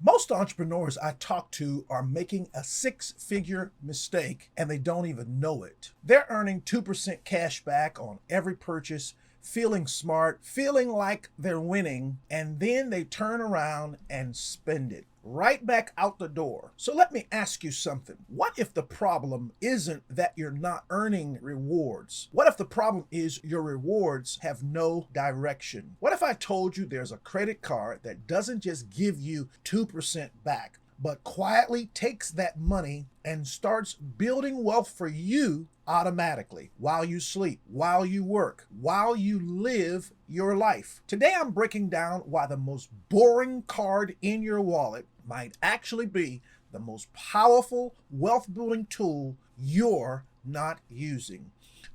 Most entrepreneurs I talk to are making a six-figure mistake and they don't even know it. They're earning 2% cash back on every purchase, feeling smart, feeling like they're winning, and then they turn around and spend it right back out the door. So let me ask you something. What if the problem isn't that you're not earning rewards? What if the problem is your rewards have no direction? What if I told you there's a credit card that doesn't just give you 2% back, but quietly takes that money and starts building wealth for you automatically while you sleep, while you work, while you live your life? Today, I'm breaking down why the most boring card in your wallet might actually be the most powerful wealth building tool you're not using.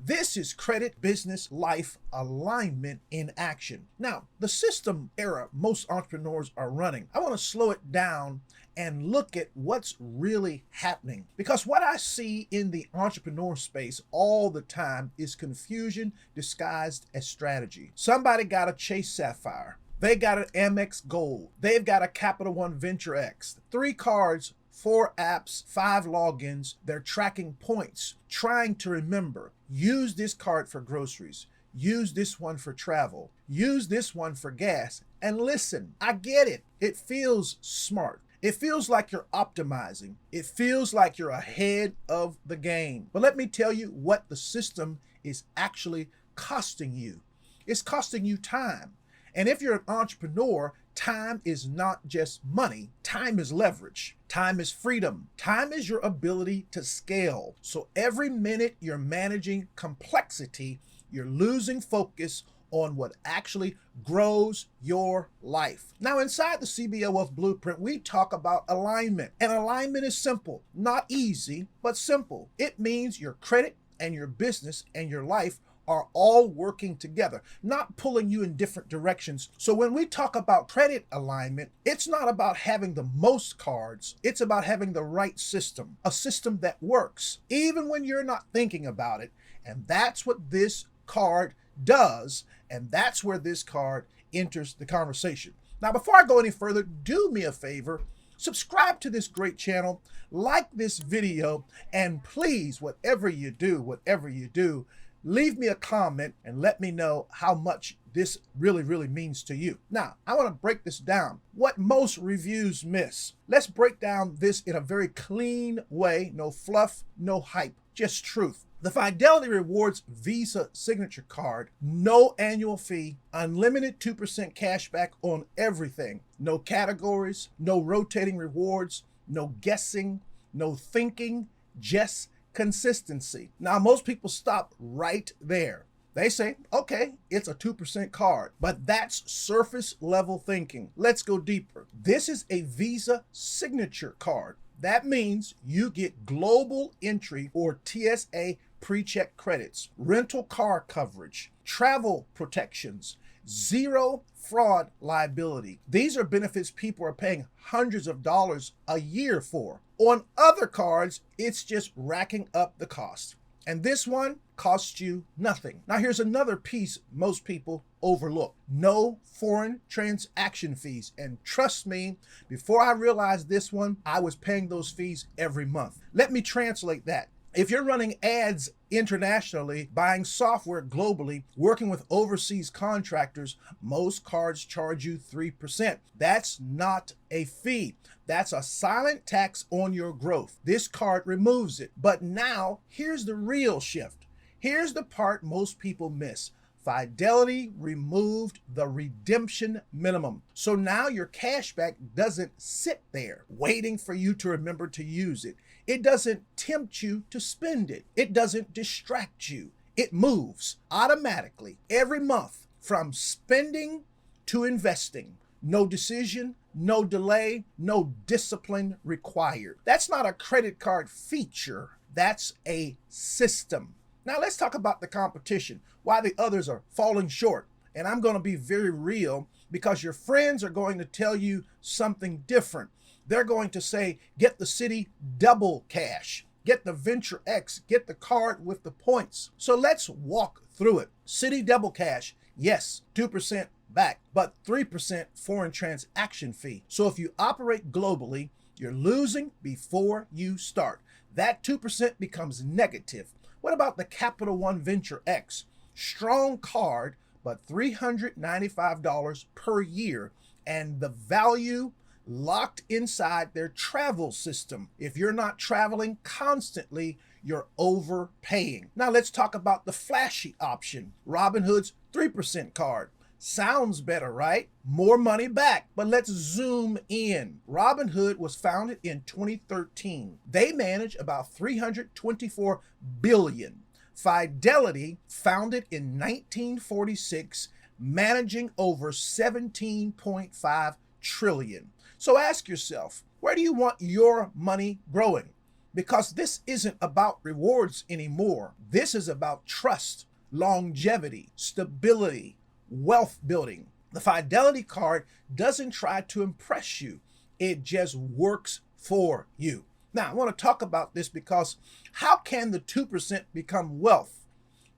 This is credit, business, life alignment in action. Now, the system era most entrepreneurs are running, I want to slow it down and look at what's really happening. Because what I see in the entrepreneur space all the time is confusion disguised as strategy. Somebody got a Chase Sapphire. They got an Amex Gold. They've got a Capital One Venture X. 3 cards, 4 apps, 5 logins. They're tracking points, trying to remember. Use this card for groceries. Use this one for travel. Use this one for gas. And listen, I get it. It feels smart. It feels like you're optimizing. It feels like you're ahead of the game. But let me tell you what the system is actually costing you. It's costing you time. And if you're an entrepreneur, time is not just money. Time is leverage. Time is freedom. Time is your ability to scale. So every minute you're managing complexity, you're losing focus on what actually grows your life. Now, inside the CBL Wealth Blueprint, we talk about alignment. And alignment is simple, not easy, but simple. It means your credit and your business and your life are all working together, not pulling you in different directions. So when we talk about credit alignment, it's not about having the most cards. It's about having the right system, a system that works, even when you're not thinking about it. And that's what this card does. And that's where this card enters the conversation. Now, before I go any further, do me a favor. Subscribe to this great channel, like this video, and please, whatever you do, leave me a comment and let me know how much this really means to you. Now, I want to break this down. What most reviews miss. Let's break down this in a very clean way. No fluff, no hype, just truth. The Fidelity Rewards Visa signature card, no annual fee, unlimited 2% cash back on everything. No categories, no rotating rewards, no guessing, no thinking, just consistency. Now, most people stop right there. They say, okay, it's a 2% card, but that's surface level thinking. Let's go deeper. This is a Visa signature card. That means you get global entry or TSA pre-check credits, rental car coverage, travel protections, zero fraud liability. These are benefits people are paying hundreds of dollars a year for. On other cards, it's just racking up the cost. And this one costs you nothing. Now, here's another piece most people overlook. No foreign transaction fees. And trust me, before I realized this one, I was paying those fees every month. Let me translate that. If you're running ads internationally, buying software globally, working with overseas contractors, most cards charge you 3%. That's not a fee. That's a silent tax on your growth. This card removes it. But now, here's the real shift. Here's the part most people miss. Fidelity removed the redemption minimum. So now your cashback doesn't sit there waiting for you to remember to use it. It doesn't tempt you to spend it. It doesn't distract you. It moves automatically every month from spending to investing. No decision, no delay, no discipline required. That's not a credit card feature. That's a system. Now let's talk about the competition, why the others are falling short. And I'm going to be very real because your friends are going to tell you something different. They're going to say, get the Citi double cash, get the Venture X, get the card with the points. So let's walk through it. Citi double cash, yes, 2% back, but 3% foreign transaction fee. So if you operate globally, you're losing before you start. That 2% becomes negative. What about the Capital One Venture X? Strong card, but $395 per year, and the value locked inside their travel system. If you're not traveling constantly, you're overpaying. Now let's talk about the flashy option, Robinhood's 3% card. Sounds better, right? More money back. But let's zoom in. Robinhood was founded in 2013. They manage about $324 billion. Fidelity, founded in 1946, managing over $17.5 trillion. So ask yourself, where do you want your money growing? Because this isn't about rewards anymore. This is about trust, longevity, stability, wealth building. The Fidelity card doesn't try to impress you. It just works for you. Now, I want to talk about this because how can the 2% become wealth?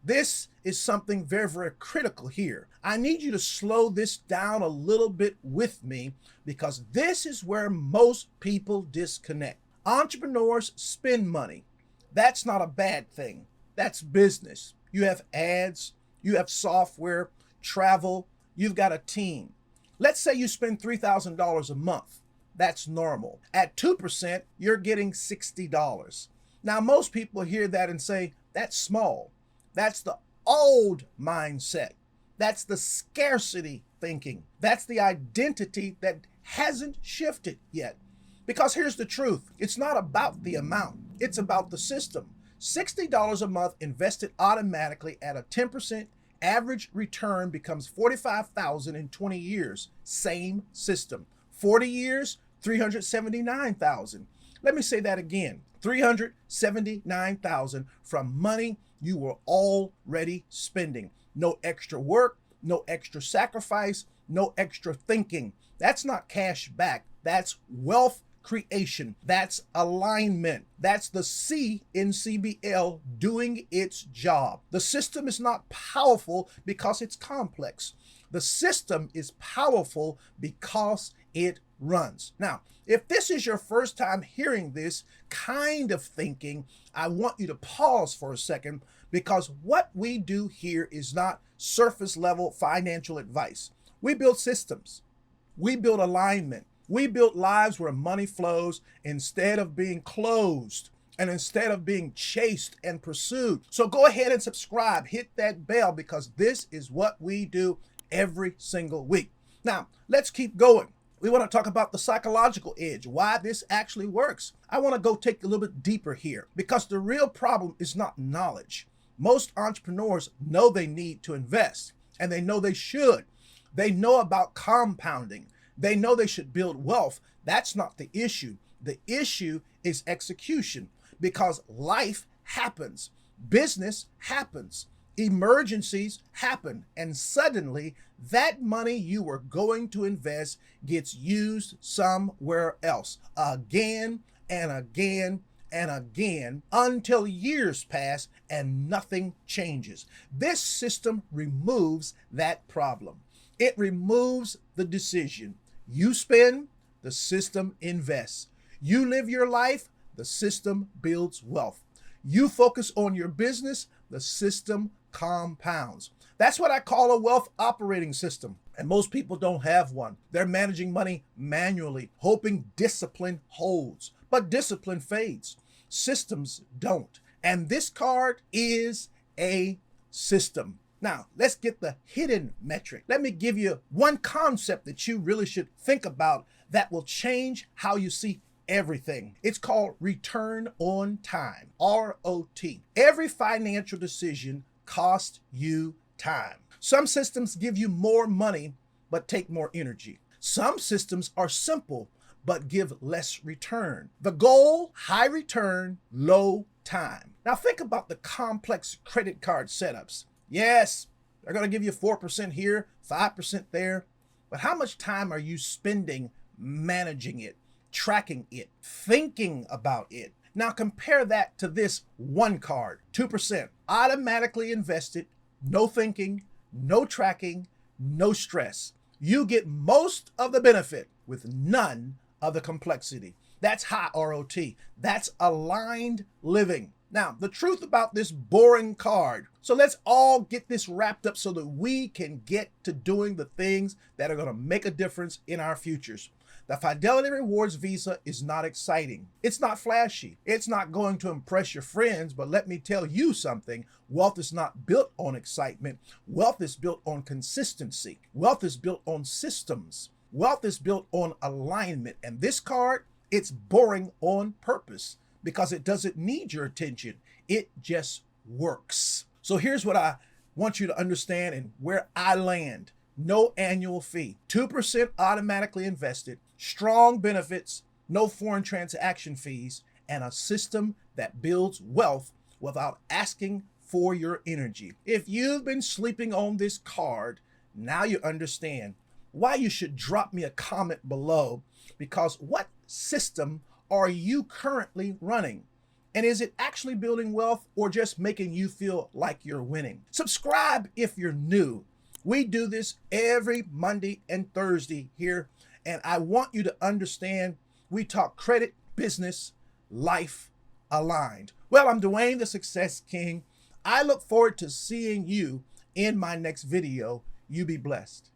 This is something very, very critical here. I need you to slow this down a little bit with me because this is where most people disconnect. Entrepreneurs spend money. That's not a bad thing. That's business. You have ads, you have software, travel, you've got a team. Let's say you spend $3,000 a month. That's normal. At 2%, you're getting $60. Now, most people hear that and say, that's small. That's the old mindset. That's the scarcity thinking. That's the identity that hasn't shifted yet. Because here's the truth. It's not about the amount. It's about the system. $60 a month invested automatically at a 10% average return becomes $45,000 in 20 years. Same system. 40 years, $379,000. Let me say that again. $379,000 from money you were already spending. No extra work, no extra sacrifice, no extra thinking. That's not cash back. That's wealth creation. That's alignment. That's the C in CBL doing its job. The system is not powerful because it's complex. The system is powerful because it runs. Now, if this is your first time hearing this kind of thinking, I want you to pause for a second because what we do here is not surface level financial advice. We build systems. We build alignment. We build lives where money flows instead of being closed and instead of being chased and pursued. So go ahead and subscribe, hit that bell because this is what we do every single week. Now, let's keep going. We want to talk about the psychological edge, why this actually works. I want to go take a little bit deeper here because the real problem is not knowledge. Most entrepreneurs know they need to invest and they know they should. They know about compounding. They know they should build wealth. That's not the issue. The issue is execution because life happens. Business happens. Emergencies happen. And suddenly that money you were going to invest gets used somewhere else again and again and again until years pass and nothing changes. This system removes that problem. It removes the decision. You spend, the system invests. You live your life, the system builds wealth. You focus on your business, the system compounds. That's what I call a wealth operating system. And most people don't have one. They're managing money manually, hoping discipline holds. But discipline fades. Systems don't. And this card is a system. Now, let's get the hidden metric. Let me give you one concept that you really should think about that will change how you see everything. It's called return on time, ROT. Every financial decision costs you time. Some systems give you more money, but take more energy. Some systems are simple, but give less return. The goal, high return, low time. Now think about the complex credit card setups. Yes, they're going to give you 4% here, 5% there. But how much time are you spending managing it, tracking it, thinking about it? Now compare that to this one card, 2%, automatically invested, no thinking, no tracking, no stress. You get most of the benefit with none of the complexity. That's high ROT. That's aligned living. Now, the truth about this boring card. So let's all get this wrapped up so that we can get to doing the things that are going to make a difference in our futures. The Fidelity Rewards Visa is not exciting. It's not flashy. It's not going to impress your friends, but let me tell you something. Wealth is not built on excitement. Wealth is built on consistency. Wealth is built on systems. Wealth is built on alignment. And this card, it's boring on purpose because it doesn't need your attention. It just works. So here's what I want you to understand and where I land. No annual fee, 2% automatically invested, strong benefits, no foreign transaction fees, and a system that builds wealth without asking for your energy. If you've been sleeping on this card, now you understand why you should drop me a comment below, because what system are you currently running? And is it actually building wealth or just making you feel like you're winning? Subscribe if you're new. We do this every Monday and Thursday here, and I want you to understand we talk credit, business, life aligned. Well, I'm Dwayne, the Success King. I look forward to seeing you in my next video. You be blessed.